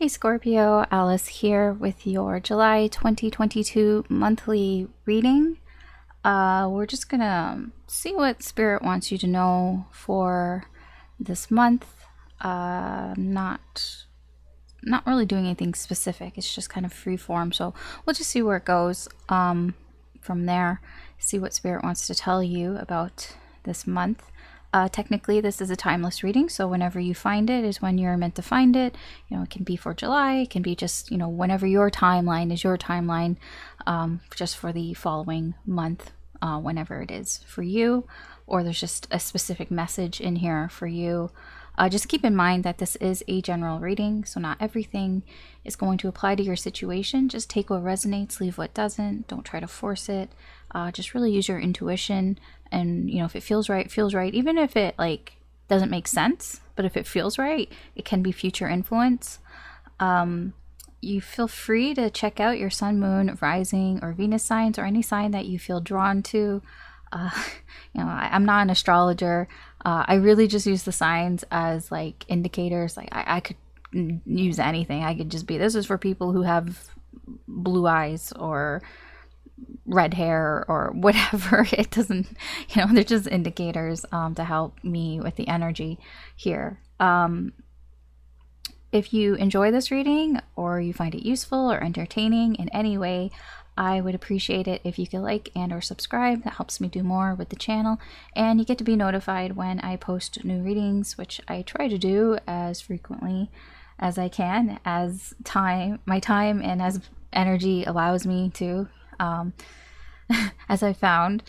Hey Scorpio, Alice here with your July 2022 monthly reading. We're just gonna see what Spirit wants you to know for this month. Not really doing anything specific. It's just kind of free form. So we'll just see where it goes from there. See what Spirit wants to tell you about this month. Technically, this is a timeless reading, so whenever you find it is when you're meant to find it. You know, it can be for July, it can be just, you know, whenever your timeline is your timeline, just for the following month, whenever it is for you, or there's just a specific message in here for you. Just keep in mind that this is a general reading, so not everything is going to apply to your situation. Just take what resonates, leave what doesn't. Don't try to force it. Just really use your intuition, and you know, if it feels right, feels right. Even if it like doesn't make sense, but if it feels right, it can be future influence. You feel free to check out your sun, moon, rising, or Venus signs, or any sign that you feel drawn to. You know, I'm not an astrologer. I really just use the signs as like indicators. Like I could use anything. I could just be, this is for people who have blue eyes or red hair or whatever. It doesn't, you know, they're just indicators to help me with the energy here. If you enjoy this reading or you find it useful or entertaining in any way, I would appreciate it if you could like and or subscribe. That helps me do more with the channel, and you get to be notified when I post new readings, which I try to do as frequently as I can, as my time and as energy allows me to. As I found,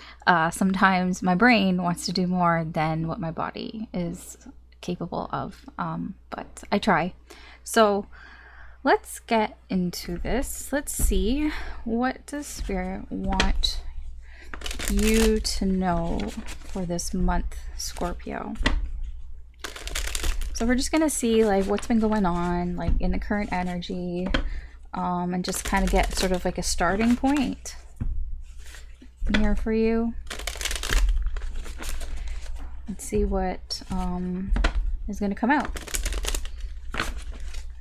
sometimes my brain wants to do more than what my body is capable of, but I try. So let's get into this. Let's see, what does Spirit want you to know for this month, Scorpio? So we're just gonna see like what's been going on like in the current energy, and just kind of get sort of like a starting point here for you. Let's see what is going to come out.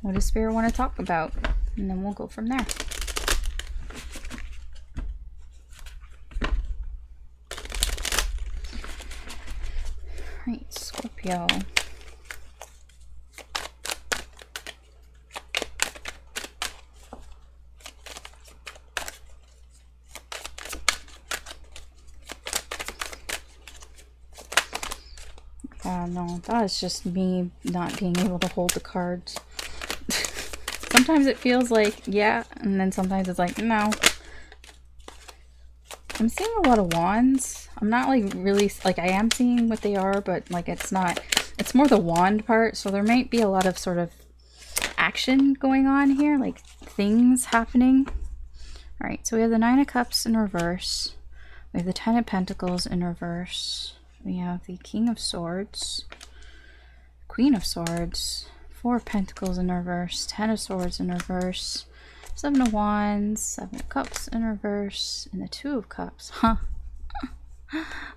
What does Spirit want to talk about? And then we'll go from there. Alright, Scorpio. No, that is just me not being able to hold the cards. Sometimes it feels like, yeah, and then sometimes it's like, no. I'm seeing a lot of wands. I'm not like really, like I am seeing what they are, but like it's not, it's more the wand part. So there might be a lot of sort of action going on here, like things happening. All right, so we have the Nine of Cups in reverse. We have the Ten of Pentacles in reverse. We have the King of Swords, Queen of Swords, Four of Pentacles in reverse, Ten of Swords in reverse, Seven of Wands, Seven of Cups in reverse, and the Two of Cups. Huh.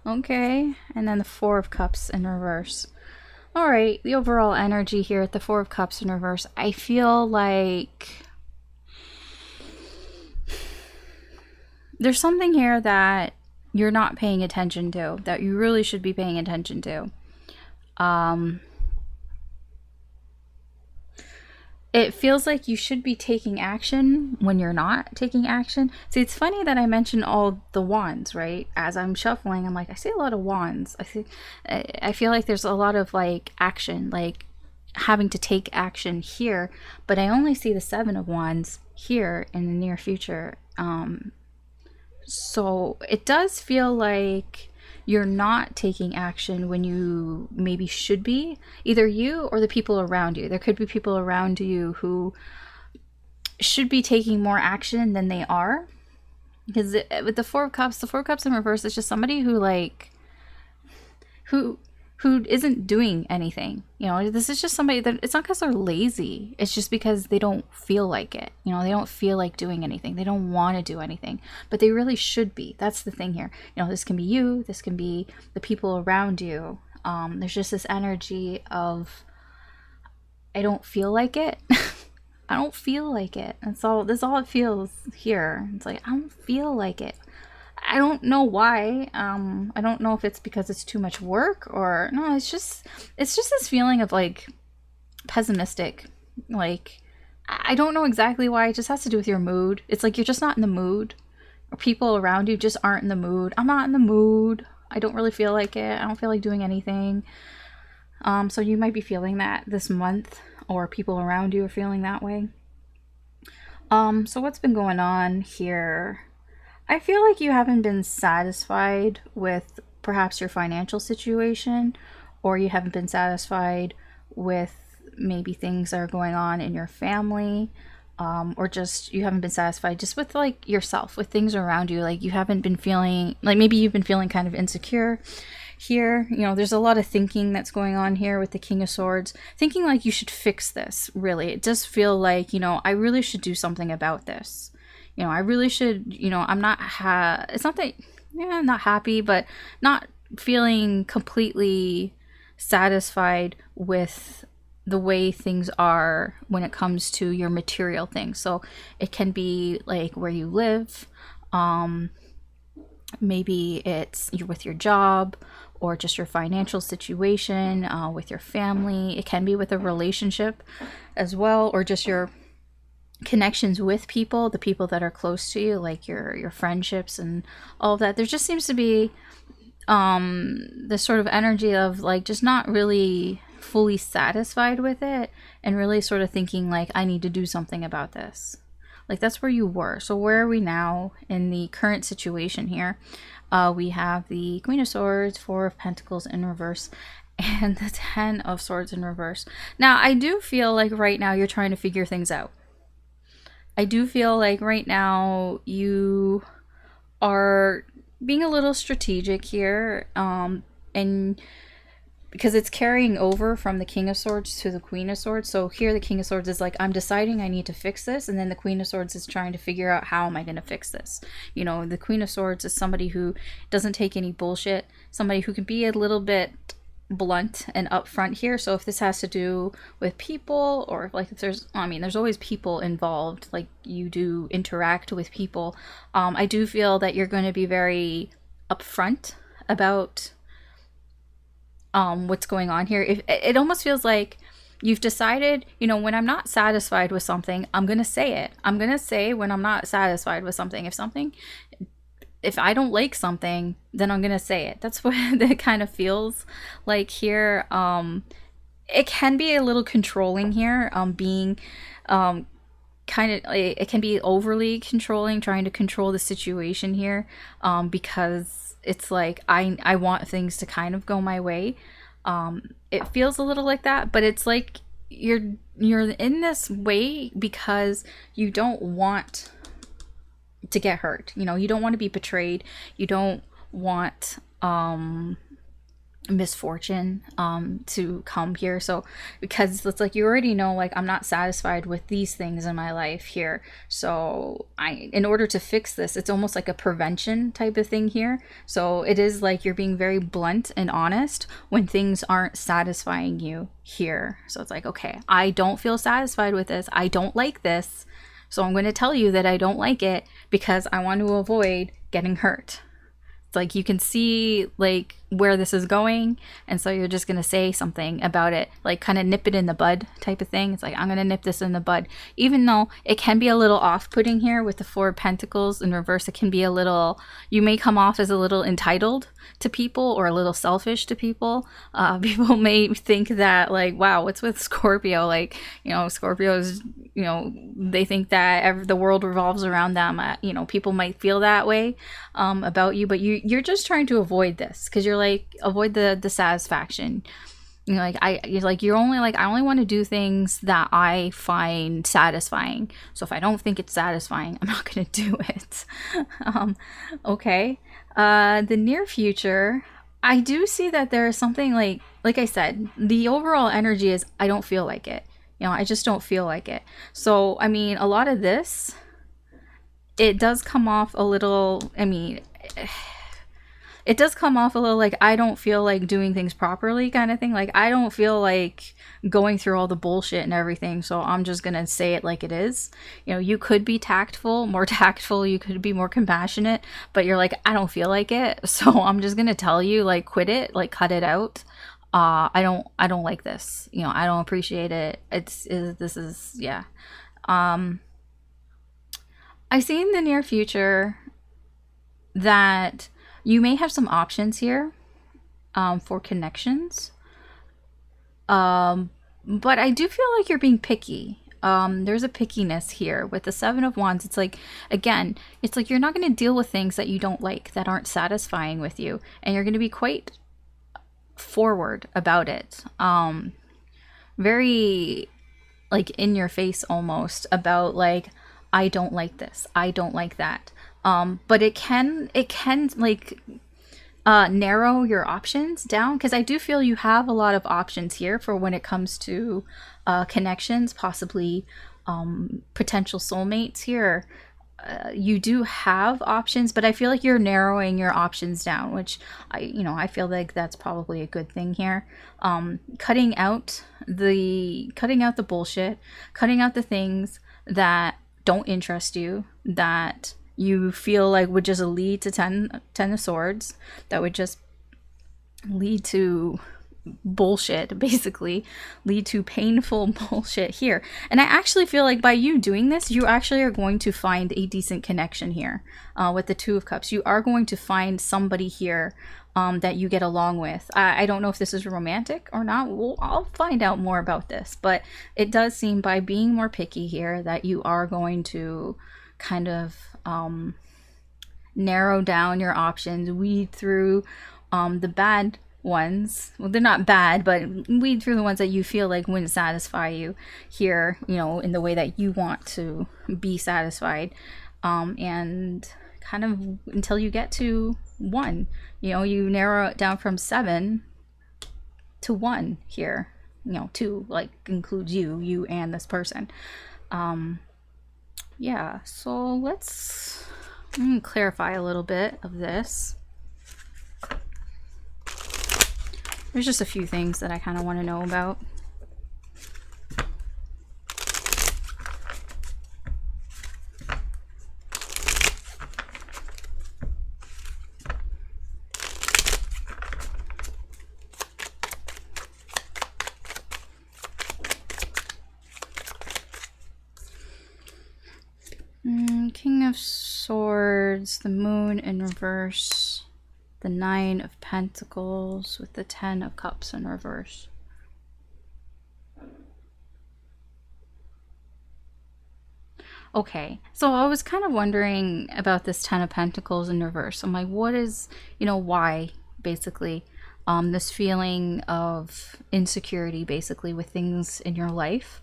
Okay. And then the Four of Cups in reverse. Alright, the overall energy here at the Four of Cups in reverse, I feel like there's something here that you're not paying attention to, that you really should be paying attention to. It feels like you should be taking action when you're not taking action. See, it's funny that I mentioned all the wands, right? As I'm shuffling, I'm like, I see a lot of wands. I feel like there's a lot of like action, like having to take action here, but I only see the Seven of Wands here in the near future. So it does feel like you're not taking action when you maybe should be, either you or the people around you. There could be people around you who should be taking more action than they are. Because with the Four of Cups in reverse, it's just somebody who like, who isn't doing anything. You know, this is just somebody that, it's not because they're lazy, it's just because they don't feel like it. You know, they don't feel like doing anything, they don't want to do anything, but they really should be. That's the thing here. You know, this can be you, this can be the people around you. There's just this energy of, I don't feel like it. I don't feel like it. That's all it feels here. It's like, I don't feel like it. I don't know why. I don't know if it's because it's too much work, or no, it's just this feeling of like pessimistic. Like, I don't know exactly why. It just has to do with your mood. It's like you're just not in the mood, or people around you just aren't in the mood. I'm not in the mood. I don't really feel like it. I don't feel like doing anything. So you might be feeling that this month, or people around you are feeling that way. So what's been going on here? I feel like you haven't been satisfied with perhaps your financial situation, or you haven't been satisfied with maybe things that are going on in your family, or just you haven't been satisfied just with like yourself, with things around you. Like you haven't been feeling like, maybe you've been feeling kind of insecure here. You know, there's a lot of thinking that's going on here with the King of Swords, thinking like you should fix this. Really, it does feel like, you know, I really should do something about this. You know, I really should, you know, I'm not it's not that, yeah, I'm not happy, but not feeling completely satisfied with the way things are when it comes to your material things. So it can be like where you live, maybe it's you're with your job, or just your financial situation, with your family. It can be with a relationship as well, or just your connections with people, the people that are close to you, like your friendships and all of that. There just seems to be this sort of energy of like just not really fully satisfied with it, and really sort of thinking like, I need to do something about this. Like that's where you were. So where are we now in the current situation here? We have the Queen of Swords, Four of Pentacles in reverse, and the Ten of Swords in reverse. Now I do feel like right now you're trying to figure things out. I do feel like right now you are being a little strategic here, and because it's carrying over from the King of Swords to the Queen of Swords. So here the King of Swords is like, I'm deciding I need to fix this, and then the Queen of Swords is trying to figure out, how am I going to fix this? You know, the Queen of Swords is somebody who doesn't take any bullshit, somebody who can be a little bit blunt and upfront here. So if this has to do with people, or like if there's, I mean, there's always people involved, like you do interact with people, I do feel that you're going to be very upfront about what's going on here. If it almost feels like you've decided, you know, when I'm not satisfied with something, I'm going to say it. I'm going to say when I'm not satisfied with something. If I don't like something, then I'm going to say it. That's what it kind of feels like here. It can be a little controlling here, being kind of, it can be overly controlling, trying to control the situation here, because it's like I want things to kind of go my way. It feels a little like that, but it's like you're in this way because you don't want to get hurt. You know, you don't want to be betrayed. You don't want misfortune to come here. So because it's like you already know, like, I'm not satisfied with these things in my life here, so in order to fix this, it's almost like a prevention type of thing here. So it is like you're being very blunt and honest when things aren't satisfying you here. So it's like, okay, I don't feel satisfied with this, I don't like this, so I'm going to tell you that I don't like it because I want to avoid getting hurt. It's like you can see like where this is going, and so you're just going to say something about it, like kind of nip it in the bud type of thing. It's like, I'm going to nip this in the bud, even though it can be a little off-putting here with the Four of Pentacles in reverse. It can be a little, you may come off as a little entitled to people or a little selfish to people. People may think that, like, wow, what's with Scorpio? Like, you know, Scorpios, you know, they think that the world revolves around them. You know, people might feel that way about you, but you're just trying to avoid this because you're like, avoid the satisfaction. You know, you're only like, I only want to do things that I find satisfying. So if I don't think it's satisfying, I'm not going to do it. Okay. The near future, I do see that there is something like I said, the overall energy is, I don't feel like it. You know, I just don't feel like it. So, I mean, a lot of this, it does come off a little, I mean, it does come off a little like, I don't feel like doing things properly kind of thing. Like, I don't feel like going through all the bullshit and everything, so I'm just gonna say it like it is. You know, you could be tactful, more tactful, you could be more compassionate, but you're like, I don't feel like it, so I'm just gonna tell you, like, quit it, like, cut it out. I don't like this. You know, I don't appreciate it. This is, yeah. I see in the near future that you may have some options here for connections. But I do feel like you're being picky. There's a pickiness here with the Seven of Wands. It's like, again, it's like you're not going to deal with things that you don't like, that aren't satisfying with you. And you're going to be quite forward about it. Very like in your face almost about like, I don't like this, I don't like that. But it can like narrow your options down, because I do feel you have a lot of options here for when it comes to connections, possibly potential soulmates here. You do have options, but I feel like you're narrowing your options down, which I feel like that's probably a good thing here. Cutting out the bullshit, cutting out the things that don't interest you, that you feel like would just lead to 10 of Swords, that would just lead to bullshit, basically lead to painful bullshit here. And I actually feel like by you doing this, you actually are going to find a decent connection here with the Two of Cups. You are going to find somebody here that you get along with. I don't know if this is romantic or not. I'll find out more about this, but it does seem, by being more picky here, that you are going to kind of narrow down your options, weed through the bad ones. Well, they're not bad, but weed through the ones that you feel like wouldn't satisfy you here, in the way that you want to be satisfied, and kind of until you get to 1. You narrow it down from 7 to 1 here. 2 like includes you and this person. Yeah, so let's clarify a little bit of this. There's just a few things that I kind of want to know about. King of Swords, the Moon in reverse, the 9 of Pentacles with the 10 of Cups in reverse. Okay, so I was kind of wondering about this 10 of Pentacles in reverse. I'm like, what is, why, basically, this feeling of insecurity, basically, with things in your life?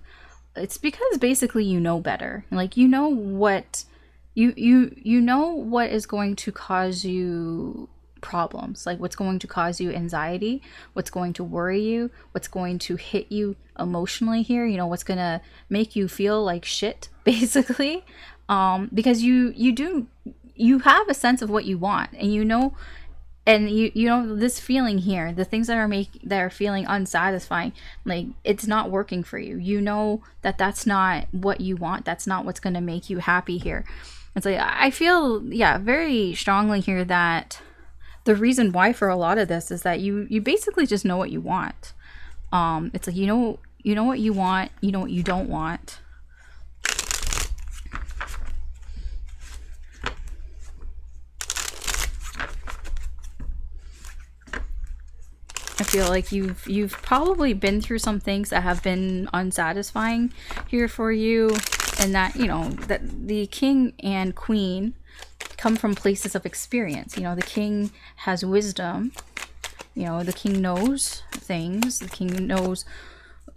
It's because basically you know better. Like, you know what is going to cause you problems, like what's going to cause you anxiety, what's going to worry you, what's going to hit you emotionally here, what's gonna make you feel like shit, basically, because you have a sense of what you want, and you know this feeling here, the things that are feeling unsatisfying, like it's not working for you, that's not what you want, that's not what's going to make you happy here. It's like, I feel, very strongly here that the reason why for a lot of this is that you basically just know what you want. It's like, you know what you want, you know what you don't want. I feel like you've probably been through some things that have been unsatisfying here for you, and that that the King and Queen come from places of experience. The King has wisdom. The King knows things. The King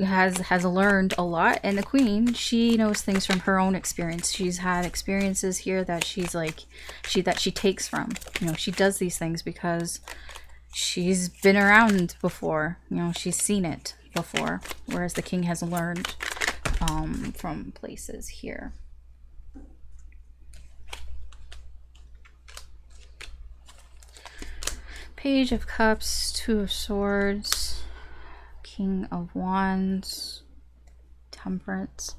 has learned a lot, and the Queen, she knows things from her own experience. She's had experiences here that she takes from. She does these things because she's been around before. She's seen it before, whereas the King has learned from places here. Page of Cups, Two of Swords, King of Wands, Temperance.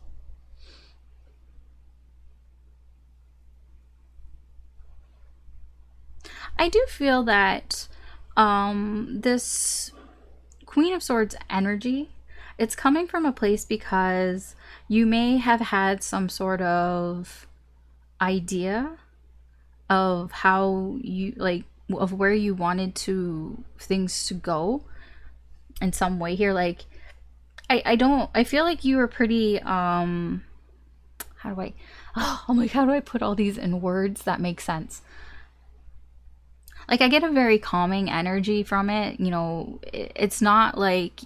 I do feel that this Queen of Swords energy, it's coming from a place because you may have had some sort of idea of how you, like, of where you wanted to things to go in some way here. Like, I feel like you were pretty how do I I'm like, how do I put all these in words that make sense? Like, I get a very calming energy from it. You know, it's not like,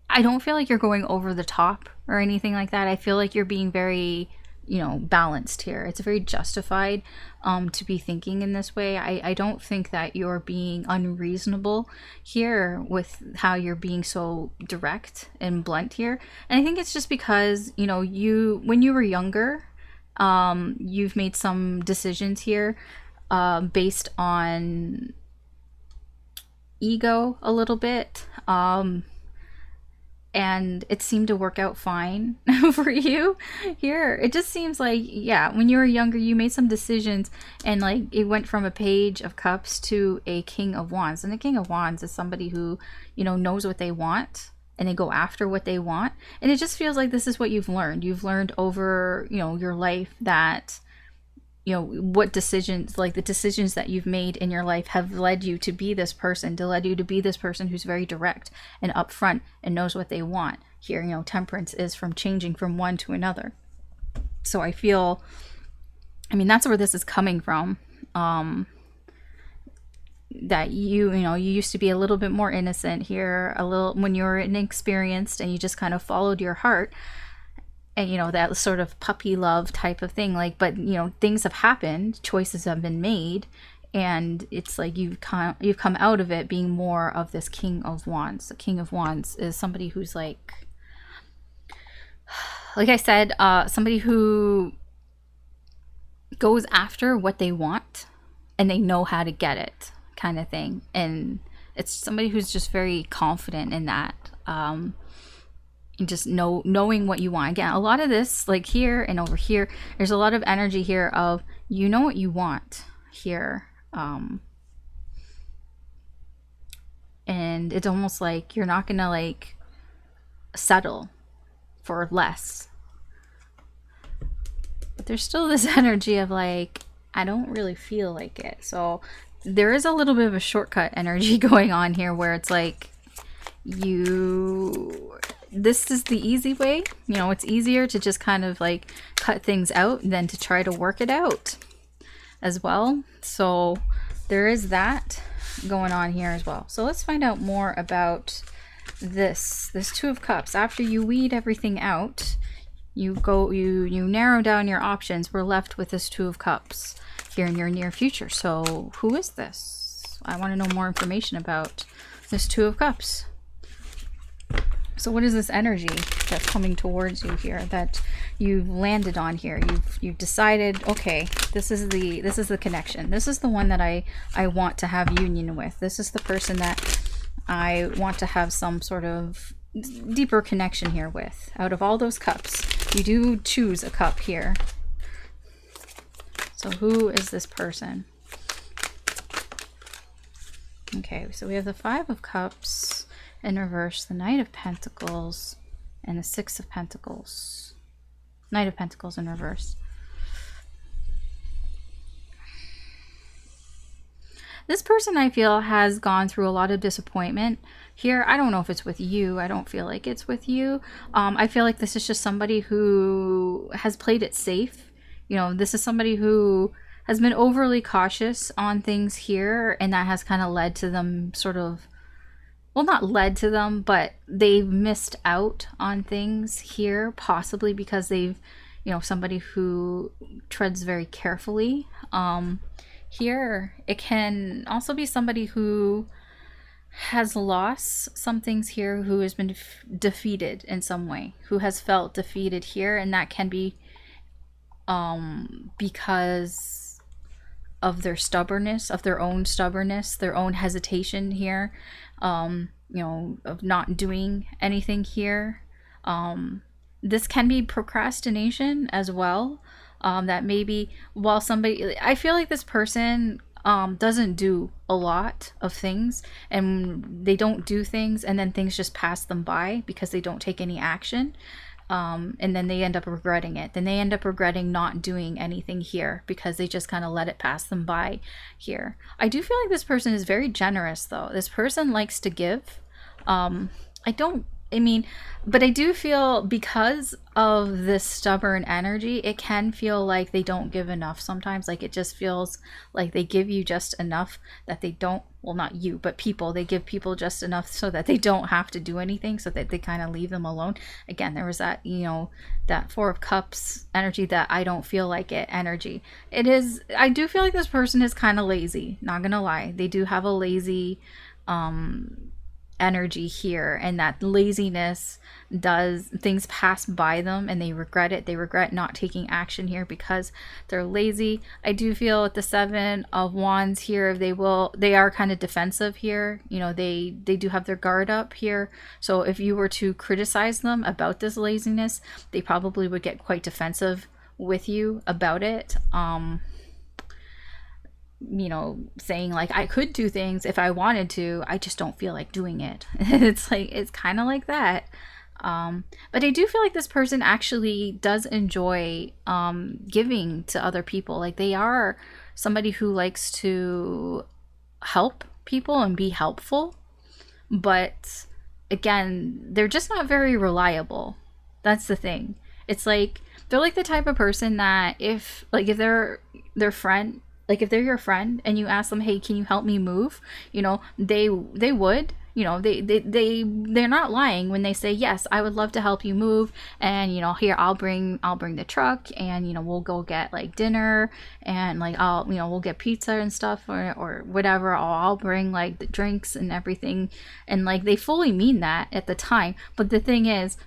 I don't feel like you're going over the top or anything like that. I feel like you're being very, you know, balanced here. It's very justified to be thinking in this way. I don't think that you're being unreasonable here with how you're being so direct and blunt here. And I think it's just because, you know, when you were younger, you've made some decisions here based on ego a little bit, and it seemed to work out fine for you here. It just seems like, yeah, when you were younger, you made some decisions, and like, it went from a Page of Cups to a King of Wands. And the King of Wands is somebody who, you know, knows what they want and they go after what they want. And it just feels like this is what you've learned. You've learned over, you know, your life that, you know, what decisions, like the decisions that you've made in your life have led you to be this person, who's very direct and upfront and knows what they want. Here, you know, Temperance is from changing from one to another. So I feel, I mean, that's where this is coming from. That you know, you used to be a little bit more innocent here, a little, when you were inexperienced, and you just kind of followed your heart. And, you know, that sort of puppy love type of thing. Like, but, you know, things have happened, choices have been made, and it's like you've come out of it being more of this King of Wands. The King of Wands is somebody who's like I said, somebody who goes after what they want and they know how to get it, kind of thing. And it's somebody who's just very confident in that. Just knowing what you want. Again, a lot of this, like here and over here, there's a lot of energy here of, you know what you want here, and it's almost like you're not gonna like settle for less, but there's still this energy of like, I don't really feel like it. So there is a little bit of a shortcut energy going on here, where it's like, this is the easy way. You know, it's easier to just kind of like cut things out than to try to work it out as well. So there is that going on here as well. So let's find out more about this Two of Cups. After you weed everything out, you narrow down your options. We're left with this Two of Cups here in your near future. So who is this? I want to know more information about this Two of Cups. So what is this energy that's coming towards you here, that you've landed on here? You've decided, okay, this is the connection. This is the one that I want to have union with. This is the person that I want to have some sort of deeper connection here with. Out of all those cups, you do choose a cup here. So who is this person? Okay, so we have the Five of Cups in reverse, the Knight of Pentacles, and the Six of Pentacles. Knight of Pentacles in reverse. This person, I feel, has gone through a lot of disappointment here. I don't know if it's with you. I don't feel like it's with you. I feel like this is just somebody who has played it safe. You know, this is somebody who has been overly cautious on things here, and that has kind of led to them sort of, well, not led to them, but they've missed out on things here, possibly because they've, you know, somebody who treads very carefully. Here, it can also be somebody who has lost some things here, who has been defeated in some way, who has felt defeated here, and that can be because their stubbornness, of their own stubbornness, their own hesitation here, you know, of not doing anything here. This can be procrastination as well. That maybe while somebody, I feel like this person doesn't do a lot of things, and they don't do things and then things just pass them by because they don't take any action. And then they end up regretting it. Then they end up regretting not doing anything here because they just kind of let it pass them by here. I do feel like this person is very generous though. This person likes to give. But I do feel because of this stubborn energy, it can feel like they don't give enough sometimes. Like it just feels like they give you just enough that they don't, well, not you, but people, they give people just enough so that they don't have to do anything, so that they kind of leave them alone. Again, there was that, you know, that Four of Cups energy, that I don't feel like it energy. It is, I do feel like this person is kind of lazy, not gonna lie. They do have a lazy, energy here, and that laziness does, things pass by them and they regret it. They regret not taking action here because they're lazy. I do feel with the Seven of Wands here, they are kind of defensive here. You know, they do have their guard up here. So if you were to criticize them about this laziness, they probably would get quite defensive with you about it. You know, saying like, I could do things if I wanted to, I just don't feel like doing it. It's like, it's kind of like that. But I do feel like this person actually does enjoy giving to other people. Like they are somebody who likes to help people and be helpful, but again, they're just not very reliable. That's the thing. It's like they're like the type of person that if they're their friend, like if they're your friend and you ask them, hey, can you help me move? You know, they would, you know, they're not lying when they say, yes, I would love to help you move. And, you know, here, I'll bring the truck, and, you know, we'll go get like dinner, and like, we'll get pizza and stuff, or whatever. I'll bring like the drinks and everything. And like, they fully mean that at the time. But the thing is,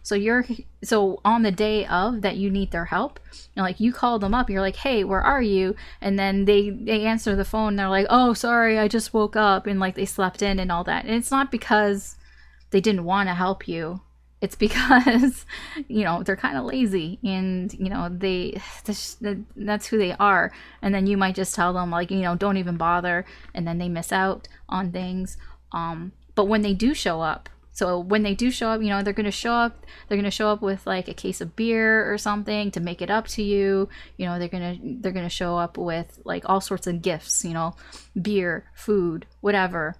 so on the day of that you need their help, you know, like you call them up, you're like, hey, where are you? And then they answer the phone, they're like, oh, sorry, I just woke up, and like they slept in and all that. And it's not because they didn't want to help you. It's because, you know, they're kind of lazy, and, you know, that's who they are. And then you might just tell them like, you know, don't even bother, and then they miss out on things. But when they do show up, you know, they're going to show up with like a case of beer or something to make it up to you. You know, they're going to show up with like all sorts of gifts, you know, beer, food, whatever.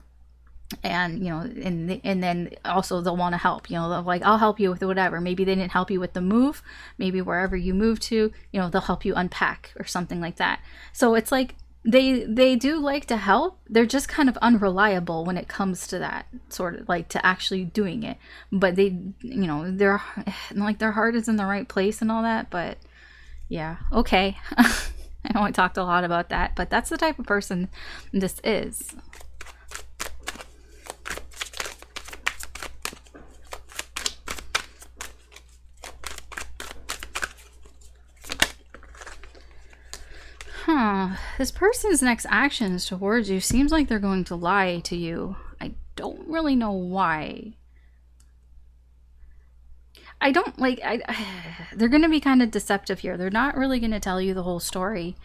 And, you know, and then also they'll want to help, you know, they're like, I'll help you with whatever. Maybe they didn't help you with the move, maybe wherever you move to, you know, they'll help you unpack or something like that. So it's like, they do like to help. They're just kind of unreliable when it comes to that, sort of like to actually doing it. But they, you know, they're like, their heart is in the right place and all that. But yeah, okay. I know I talked a lot about that, but that's the type of person this is. This person's next actions towards you seems like they're going to lie to you. I don't really know why. They're going to be kind of deceptive here. They're not really going to tell you the whole story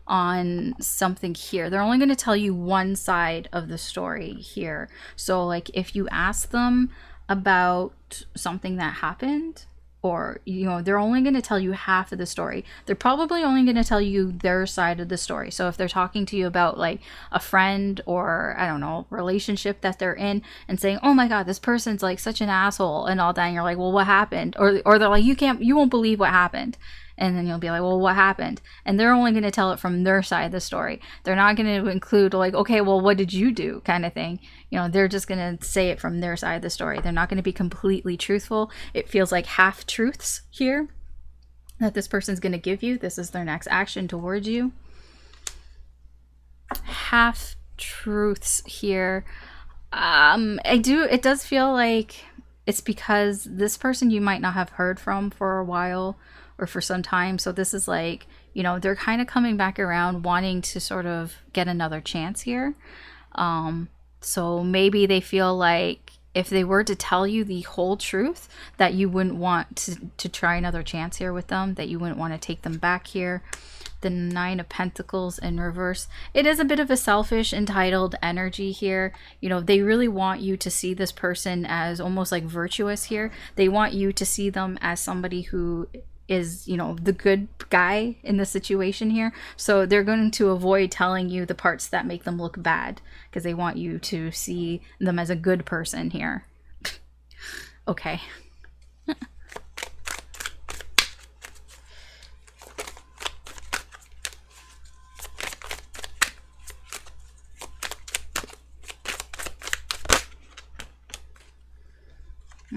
on something here. They're only going to tell you one side of the story here. So like if you ask them about something that happened, or, you know, they're only going to tell you half of the story. They're probably only going to tell you their side of the story. So if they're talking to you about like a friend or, I don't know, relationship that they're in, and saying, oh my God, this person's like such an asshole and all that, and you're like, well, what happened? Or they're like, you won't believe what happened. And then you'll be like, well, what happened? And they're only going to tell it from their side of the story. They're not going to include like, okay, well, what did you do, kind of thing. You know, they're just going to say it from their side of the story. They're not going to be completely truthful. It feels like half truths here that this person's going to give you. This is their next action towards you. Half truths here. It does feel like it's because this person you might not have heard from for a while, or for some time. So this is like, You know, they're kind of coming back around, wanting to sort of get another chance here. So maybe they feel like if they were to tell you the whole truth, that you wouldn't want to try another chance here with them, that you wouldn't want to take them back here. The Nine of Pentacles in reverse. It is a bit of a selfish, entitled energy here. You know, they really want you to see this person as almost like virtuous here. They want you to see them as somebody who is, you know, the good guy in the situation here. So they're going to avoid telling you the parts that make them look bad, because they want you to see them as a good person here. Okay.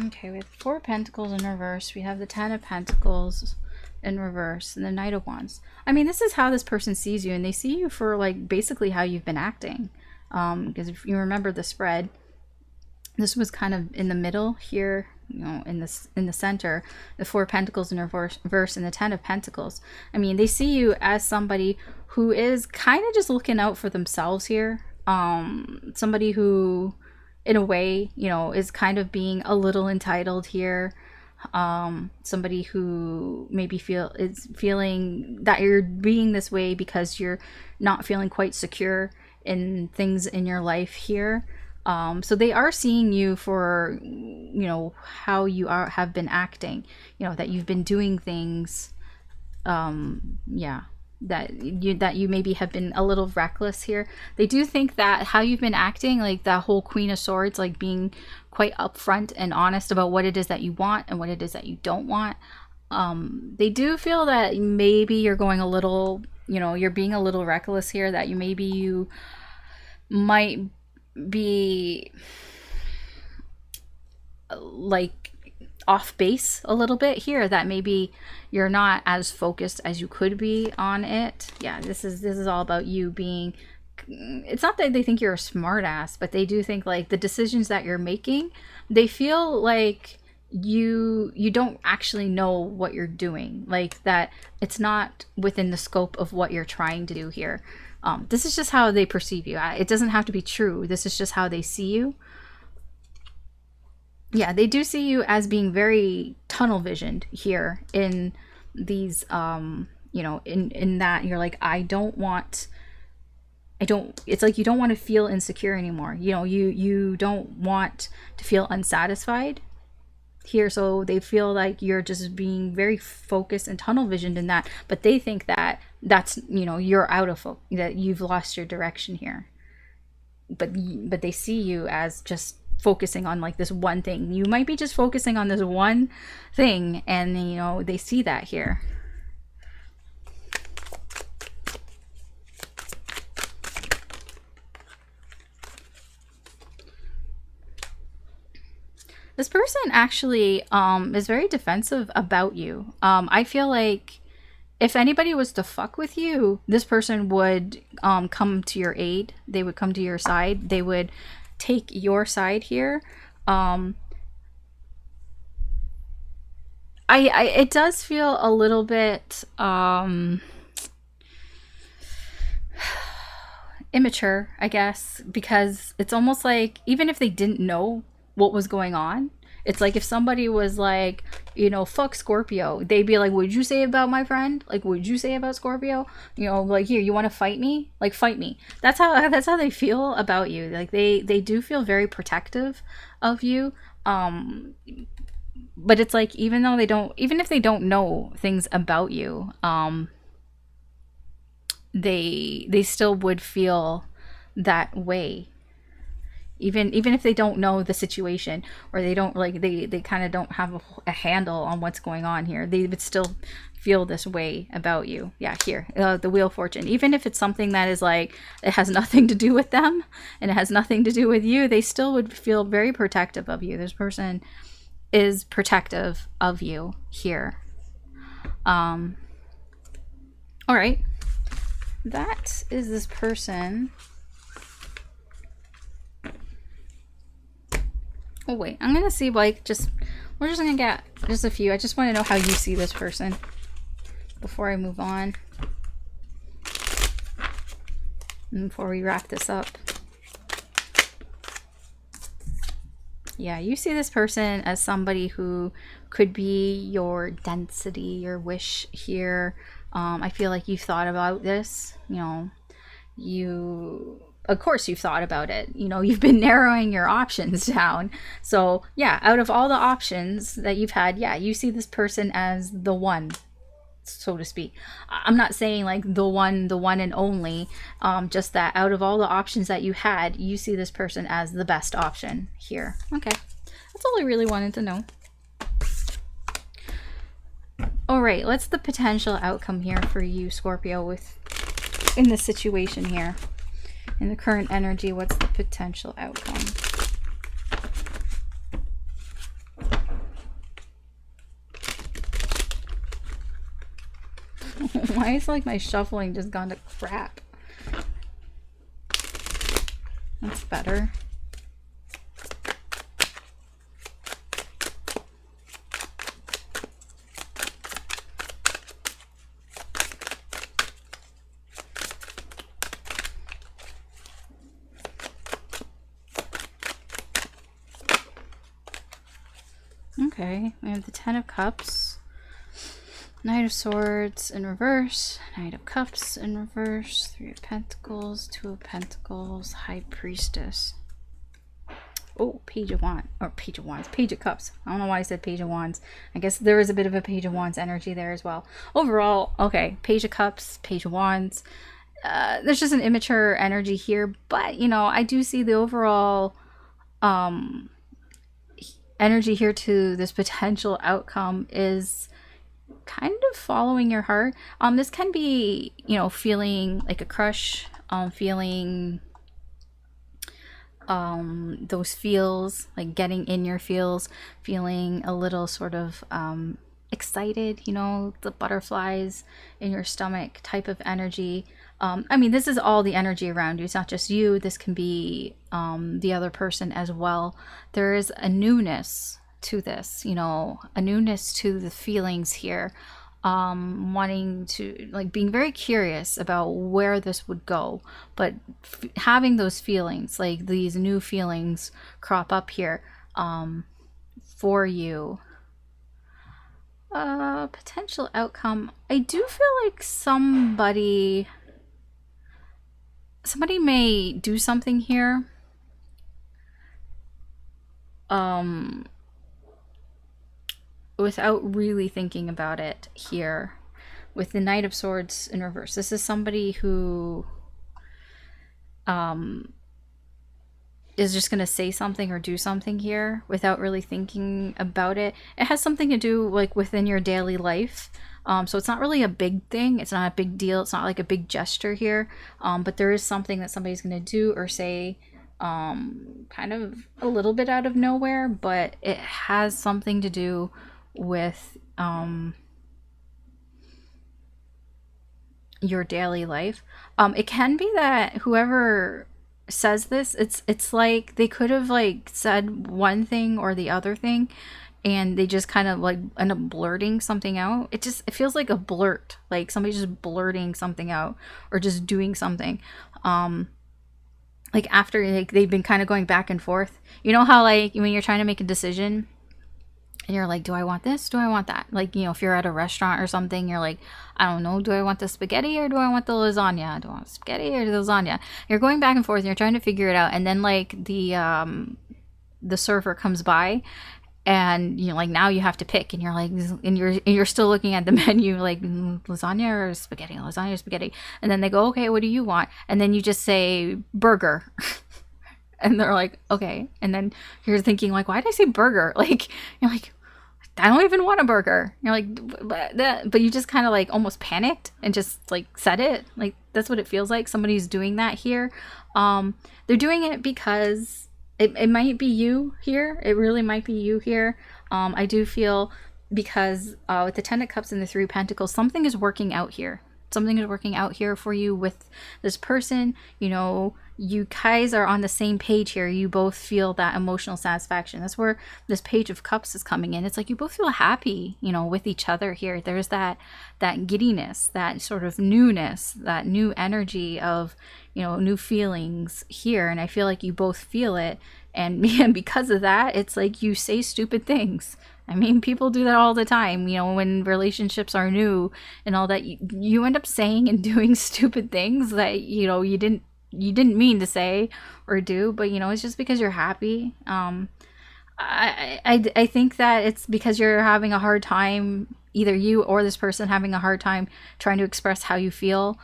Okay, we have 4 Pentacles in reverse. We have the 10 of Pentacles in reverse and the Knight of Wands. I mean, this is how this person sees you, and they see you for like basically how you've been acting. Because if you remember the spread, this was kind of in the middle here, you know, in the center, the 4 Pentacles in reverse and the 10 of Pentacles. I mean, they see you as somebody who is kind of just looking out for themselves here. Somebody who, in a way, you know, is kind of being a little entitled here. Somebody who maybe is feeling that you're being this way because you're not feeling quite secure in things in your life here. So they are seeing you for, you know, how you have been acting, you know, that you've been doing things, yeah, that you maybe have been a little reckless here. They do think that how you've been acting, like that whole Queen of Swords, like being quite upfront and honest about what it is that you want and what it is that you don't want. They do feel that maybe you're going a little, you know, you're being a little reckless here, that you might be like off base a little bit here, that maybe you're not as focused as you could be on it. Yeah, this is all about you being, it's not that they think you're a smart ass, but they do think like the decisions that you're making, they feel like you don't actually know what you're doing, like that it's not within the scope of what you're trying to do here. This is just how they perceive you. It doesn't have to be true. This is just how they see you. Yeah, they do see you as being very tunnel visioned here in these, you know, in that you're like, it's like you don't want to feel insecure anymore. You know, you don't want to feel unsatisfied here. So they feel like you're just being very focused and tunnel visioned in that, but they think that that's, you know, you're out of focus, that you've lost your direction here. But they see you as just focusing on like this one thing. You might be just focusing on this one thing, and you know, they see that here. This person actually is very defensive about you. I feel like if anybody was to fuck with you, this person would come to your aid. They would come to your side. They would take your side here. It does feel a little bit immature, I guess, because it's almost like even if they didn't know what was going on, it's like if somebody was like, you know, fuck Scorpio, they'd be like, what'd you say about my friend? Like, what'd you say about Scorpio? You know, like, here, you want to fight me? Like, fight me. That's how they feel about you. Like, they do feel very protective of you. But it's like, even if they don't know things about you, they still would feel that way. Even if they don't know the situation, or they don't like, they kind of don't have a handle on what's going on here, they would still feel this way about you. Yeah, here, the Wheel of Fortune. Even if it's something that is like, it has nothing to do with them and it has nothing to do with you, they still would feel very protective of you. This person is protective of you here. All right, that is this person. Oh wait, I'm gonna see, like, we're just gonna get just a few. I just want to know how you see this person. before I move on, and before we wrap this up. Yeah, you see this person as somebody who could be your density, your wish here. I feel like you've thought about this, you know, of course you've thought about it, you know, you've been narrowing your options down. So yeah, out of all the options that you've had, yeah, you see this person as the one, so to speak. I'm not saying like the one and only, just that out of all the options that you had, you see this person as the best option here. Okay, that's all I really wanted to know. All right, what's the potential outcome here for you, Scorpio, in this situation here? In the current energy, what's the potential outcome? Why is like my shuffling just gone to crap? That's better. Okay, we have the Ten of Cups, Knight of Swords in reverse, Knight of Cups in reverse, Three of Pentacles, Two of Pentacles, High Priestess. Oh, Page of Wands, or Page of Wands, Page of Cups. I don't know why I said Page of Wands. I guess there is a bit of a Page of Wands energy there as well. Overall, okay, Page of Cups, Page of Wands. There's just an immature energy here, but, you know, I do see the overall energy here to this potential outcome is kind of following your heart. This can be, you know, feeling like a crush, feeling those feels, like getting in your feels, feeling a little sort of excited, you know, the butterflies in your stomach type of energy. I mean, this is all the energy around you. It's not just you. This can be the other person as well. There is a newness to this, you know, a newness to the feelings here. Wanting to, like, being very curious about where this would go, but having those feelings, like these new feelings crop up here for you. Potential outcome. I do feel like somebody may do something here without really thinking about it here with the Knight of Swords in reverse. This is somebody who is just going to say something or do something here without really thinking about it. It has something to do like within your daily life. So it's not really a big thing. It's not a big deal. It's not like a big gesture here. But there is something that somebody's going to do or say kind of a little bit out of nowhere, but it has something to do with your daily life. It can be that whoever says this, it's like they could have like said one thing or the other thing, and they just kind of like end up blurting something out. It feels like a blurt, like somebody just blurting something out or just doing something. Like after like they've been kind of going back and forth. You know how like when you're trying to make a decision and you're like, do I want this? Do I want that? Like, you know, if you're at a restaurant or something, you're like, I don't know, do I want the spaghetti or do I want the lasagna? Do I want spaghetti or the lasagna? You're going back and forth and you're trying to figure it out. And then like the server comes by and you know, like now you have to pick, and you're like, and you're still looking at the menu like lasagna or spaghetti, and then they go, okay, what do you want? And then you just say burger. And they're like, okay. And then you're thinking like, why did I say burger? Like, you're like, I don't even want a burger. You're like, but you just kind of like almost panicked and just like said it. Like, that's what it feels like. Somebody's doing that here. They're doing it because it might be you here. It really might be you here. I do feel because with the Ten of Cups and the Three of Pentacles, something is working out here. Something is working out here for you with this person. You know, you guys are on the same page here. You both feel that emotional satisfaction. That's where this Page of Cups is coming in. It's like you both feel happy, you know, with each other here. There's that giddiness, that sort of newness, that new energy of, you know, new feelings here. And I feel like you both feel it. And because of that, it's like you say stupid things. I mean, people do that all the time, you know, when relationships are new and all that. You end up saying and doing stupid things that, you know, you didn't mean to say or do, but you know, it's just because you're happy. I think that it's because you're having a hard time, either you or this person having a hard time trying to express how you feel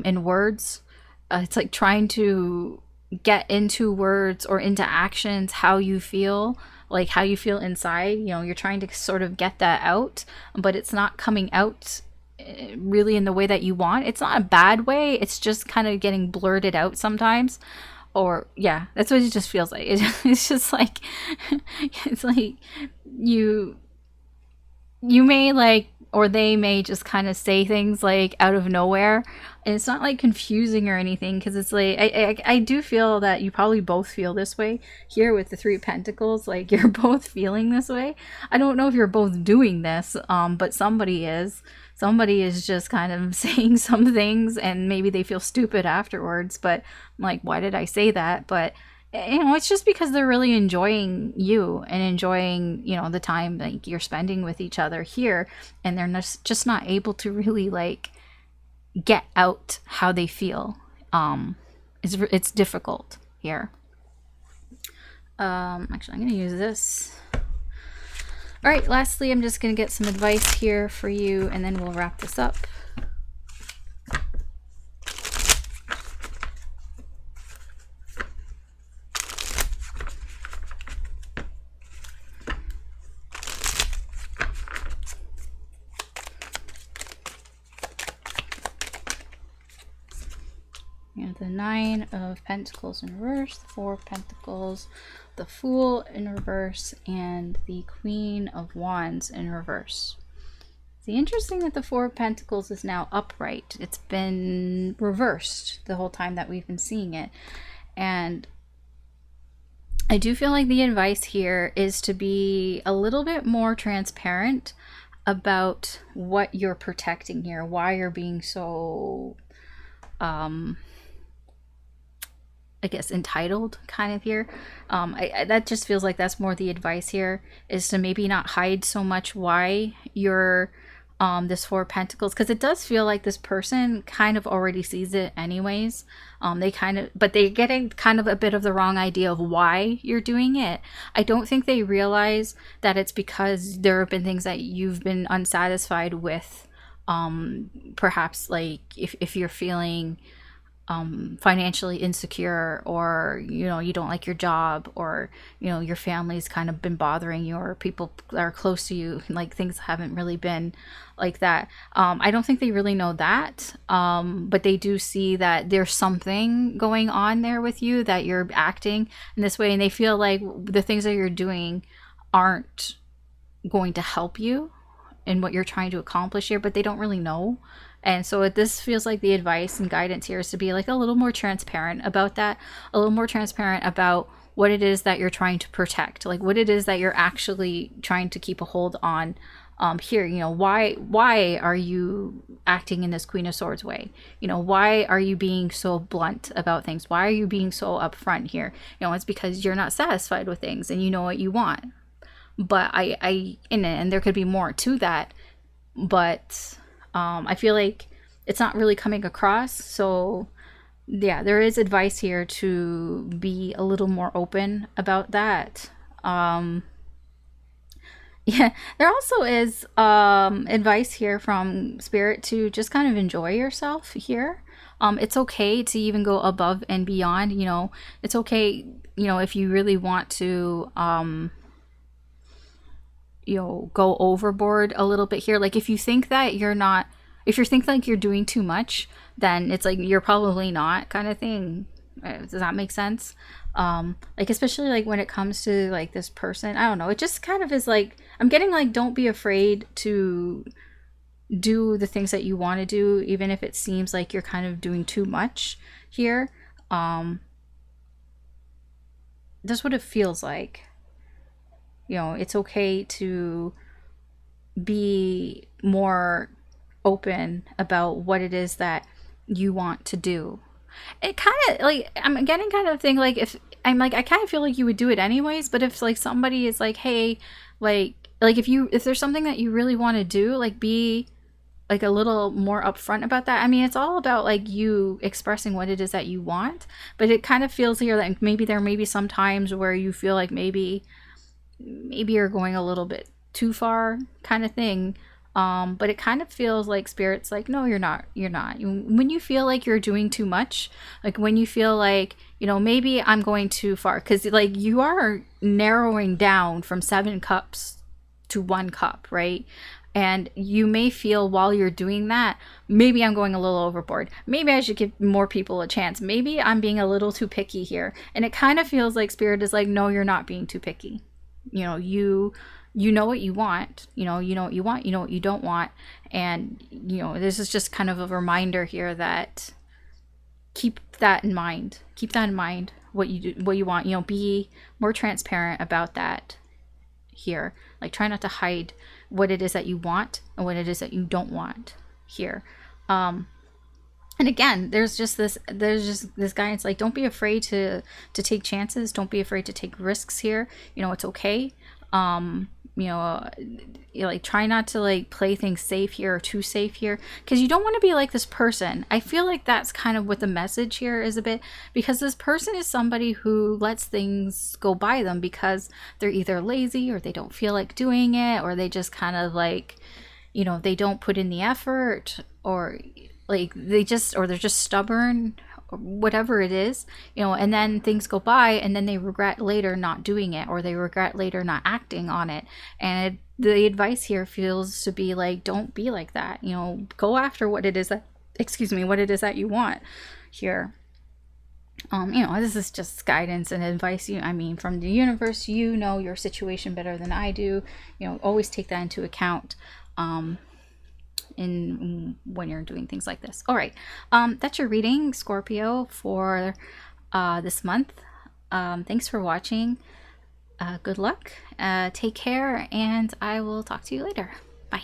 in words. It's like trying to get into words or into actions how you feel, like how you feel inside. You know, you're trying to sort of get that out, but it's not coming out really in the way that you want. It's not a bad way, it's just kind of getting blurted out sometimes. Or yeah, that's what it just feels like. It's just like it's like you may like, or they may just kind of say things like out of nowhere, and it's not like confusing or anything, because it's like I do feel that you probably both feel this way here with the Three of Pentacles. Like you're both feeling this way. I don't know if you're both doing this, but somebody is just kind of saying some things, and maybe they feel stupid afterwards, but I'm like, why did I say that? But you know, it's just because they're really enjoying you and enjoying, you know, the time like you're spending with each other here, and they're just not able to really like get out how they feel. It's difficult here. Actually, I'm gonna use this. All right, lastly, I'm just gonna get some advice here for you, and then we'll wrap this up. The Nine of Pentacles in reverse, the Four of Pentacles, the Fool in reverse, and the Queen of Wands in reverse. It's interesting that the Four of Pentacles is now upright. It's been reversed the whole time that we've been seeing it. And I do feel like the advice here is to be a little bit more transparent about what you're protecting here, why you're being so I guess entitled kind of here. That just feels like that's more the advice here, is to maybe not hide so much why you're this Four of Pentacles, because it does feel like this person kind of already sees it anyways. But they're getting kind of a bit of the wrong idea of why you're doing it. I don't think they realize that it's because there have been things that you've been unsatisfied with. Perhaps like if you're feeling financially insecure, or you know, you don't like your job, or you know, your family's kind of been bothering you, or people that are close to you, like things haven't really been like that. I don't think they really know that, but they do see that there's something going on there with you, that you're acting in this way, and they feel like the things that you're doing aren't going to help you in what you're trying to accomplish here, but they don't really know. And so this feels like the advice and guidance here is to be like a little more transparent about that, a little more transparent about what it is that you're trying to protect, like what it is that you're actually trying to keep a hold on here. You know, why are you acting in this Queen of Swords way? You know, why are you being so blunt about things? Why are you being so upfront here? You know, it's because you're not satisfied with things and you know what you want. But and there could be more to that, but I feel like it's not really coming across. So yeah, there is advice here to be a little more open about that. Yeah, there also is advice here from Spirit to just kind of enjoy yourself here. It's okay to even go above and beyond. You know, it's okay, you know, if you really want to you know, go overboard a little bit here. Like if you think that you're not, if you think like you're doing too much, then it's like you're probably not, kind of thing. Does that make sense? Like especially like when it comes to like this person, I don't know, it just kind of is like, I'm getting like, don't be afraid to do the things that you want to do, even if it seems like you're kind of doing too much here. that's what it feels like. You know, it's okay to be more open about what it is that you want to do. It kind of like, I'm getting kind of thing like, if I'm like, I kind of feel like you would do it anyways, but if like somebody is like, hey, like if there's something that you really want to do, like be like a little more upfront about that. I mean, it's all about like you expressing what it is that you want, but it kind of feels here that maybe there may be some times where you feel like maybe you're going a little bit too far kind of thing. But it kind of feels like spirit's like, no, you're not. When you feel like you're doing too much, like when you feel like, you know, maybe I'm going too far, because like you are narrowing down from 7 cups to 1 cup, right? And you may feel while you're doing that, maybe I'm going a little overboard. Maybe I should give more people a chance. Maybe I'm being a little too picky here. And it kind of feels like spirit is like, no, you're not being too picky. You know, you know what you want, you know what you want, you know what you don't want. And, you know, this is just kind of a reminder here that keep that in mind, what you do, what you want, you know, be more transparent about that here. Like, try not to hide what it is that you want and what it is that you don't want here. And again, there's just this guidance, like, don't be afraid to take chances, don't be afraid to take risks here. You know, it's okay. You know, like, try not to like play things safe here or too safe here, because you don't want to be like this person. I feel like that's kind of what the message here is a bit, because this person is somebody who lets things go by them because they're either lazy or they don't feel like doing it, or they just kind of like, you know, they don't put in the effort, or like they're just stubborn, or whatever it is, you know, and then things go by and then they regret later not doing it, or they regret later not acting on it. And the advice here feels to be like, don't be like that, you know, go after what it is that, what it is that you want here. You know, this is just guidance and advice, I mean, from the universe. You know your situation better than I do, you know, always take that into account in when you're doing things like this. All right, that's your reading, Scorpio, for this month. Thanks for watching. Good luck, take care, and I will talk to you later. Bye.